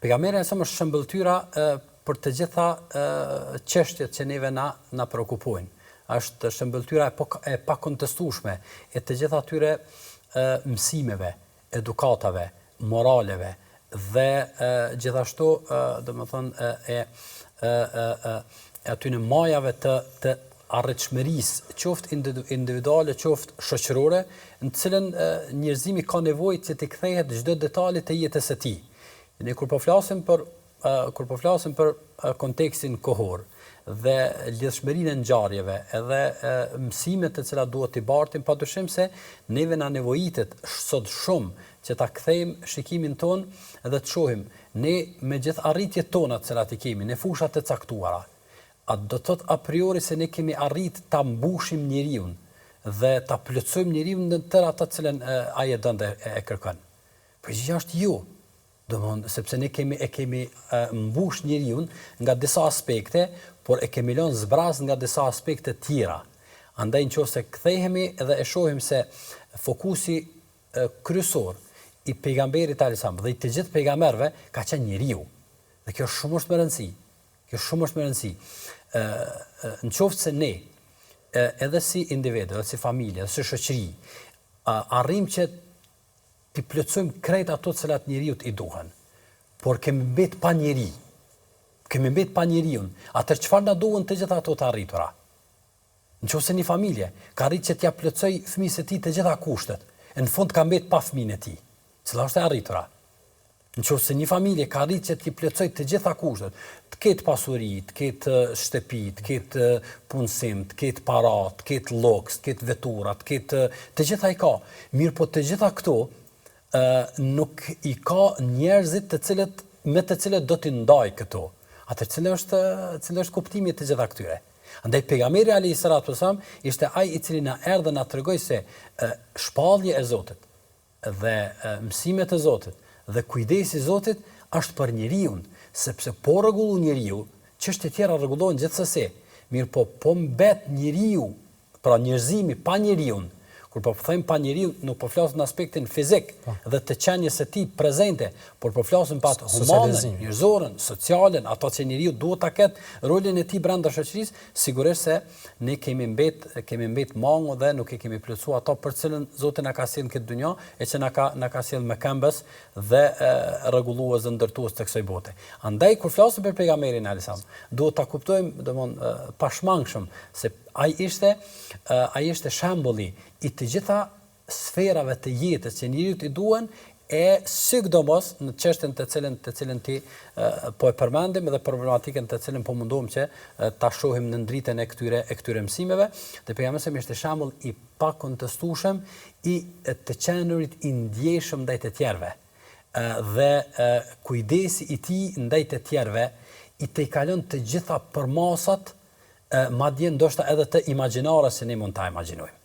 Pejgamberi sa është shëmbëltyra për të gjitha çështjet që neve na preokupojnë. Është shëmbëltyra e pakontestueshme e të gjitha atyre mësimeve, edukatave, moraleve dhe gjithashtu domethënë aty në majave të arritshmërisë, qoftë individuale, qoftë shoqërore, në të cilën njerëzimi ka nevojë që të kthehet çdo detale të jetës së tij. Ne kur po flasim për kontekstin kohor dhe lidhshmërinë e ngjarjeve, edhe mësimet të cilat duhet t'i bartim, padyshim se neve na nevojitet sot shumë që ta kthejmë shikimin ton dhe të shohim ne me gjithë arritjet tona të cilat i kemi në fushat të caktuara. A do të thotë a priori se ne kemi arrit ta mbushim njeriu dhe ta plotësojmë njeriu në tërë ato të cilën ai e don e kërkon. Përgjigjja është jo. Domthonë sepse ne kemi mbush njeriu nga disa aspekte, por e kemi lënë zbraz nga disa aspekte tjera. Andaj nëse kthehemi dhe e shohim se fokusi kryesor i pejgamberit alayhisalam dhe i të gjithë pejgamberëve ka qenë njeriu. Dhe kjo është shumë më e rëndësishme. Kjo është shumë më e rëndësishme. Në qoftë se ne edhe si individ, edhe si familje, edhe si shoqëri, arrim që të plotësojmë krejt ato të cilat njeriu i duhen, por kemi mbet pa njeri. Kemi mbet pa njeriu. Atë çfarë na duhen të gjitha ato të arritura? Nëse një familje ka arritur që t'ia plotësoj fëmijës së tij të gjitha kushtet, në fund ka mbet pa fëmijën e tij. Cila është e arritura? Nëse një familje ka arritur që t'i plotësoj të gjitha kushtet, të ketë pasuri, të ketë shtëpi, të ketë punësim, të ketë para, të ketë lloks, të ketë vetura, të ketë të gjitha i ka. Mirë, po të gjitha këto nuk i ka njerëzit me të cilët do t'i ndaj këto. Atë cili është kuptimi i të gjitha këtyre. Andaj pejgamberi alayhis salam ishte ai i cili na erdhë na tregoi se shpallja e Zotit dhe mësimet e Zotit dhe kujdesi i Zotit është për njeriu, sepse po rregullu njeriu, çështjet e tjera rregullohen gjithsesi. Mirë, po mbet njeriu, pra njerëzimi pa njeriu. Kur po them pa njeriu, nuk po flasim në aspektin fizik dhe të qenies së tij prezente, por po flasim pa atë humanën, njerëzoren, socialen, ato që njeriu duhet ta ketë rolin e tij brenda shoqërisë, sigurisht se ne kemi mbet mangu dhe nuk e kemi plotësuar ato për cilën Zoti na ka sjellë në këtë dynjë e që na ka sjellë me këmbës dhe rregullues dhe ndërtues të kësaj bote. Andaj kur flasim për pejgamberin alayhis, duhet ta kuptojmë domthonë pashmangshëm se ai ishte shembulli i të gjitha sferave të jetës që njeriu i duhen e sidomos në çështjen të cilën ti po e përmendim dhe problematikën të cilën po mundohem që ta shohim në ndritën e këtyre mësimeve. Dhe pejgamberi ishte shembull i pakontestueshëm i të qenurit i ndjeshëm ndaj të tjerëve. Dhe kujdesi i tij ndaj të tjerëve i të kalon të gjitha përmasat, madje ndoshta edhe të imagjinare se ne mund ta imagjinojmë.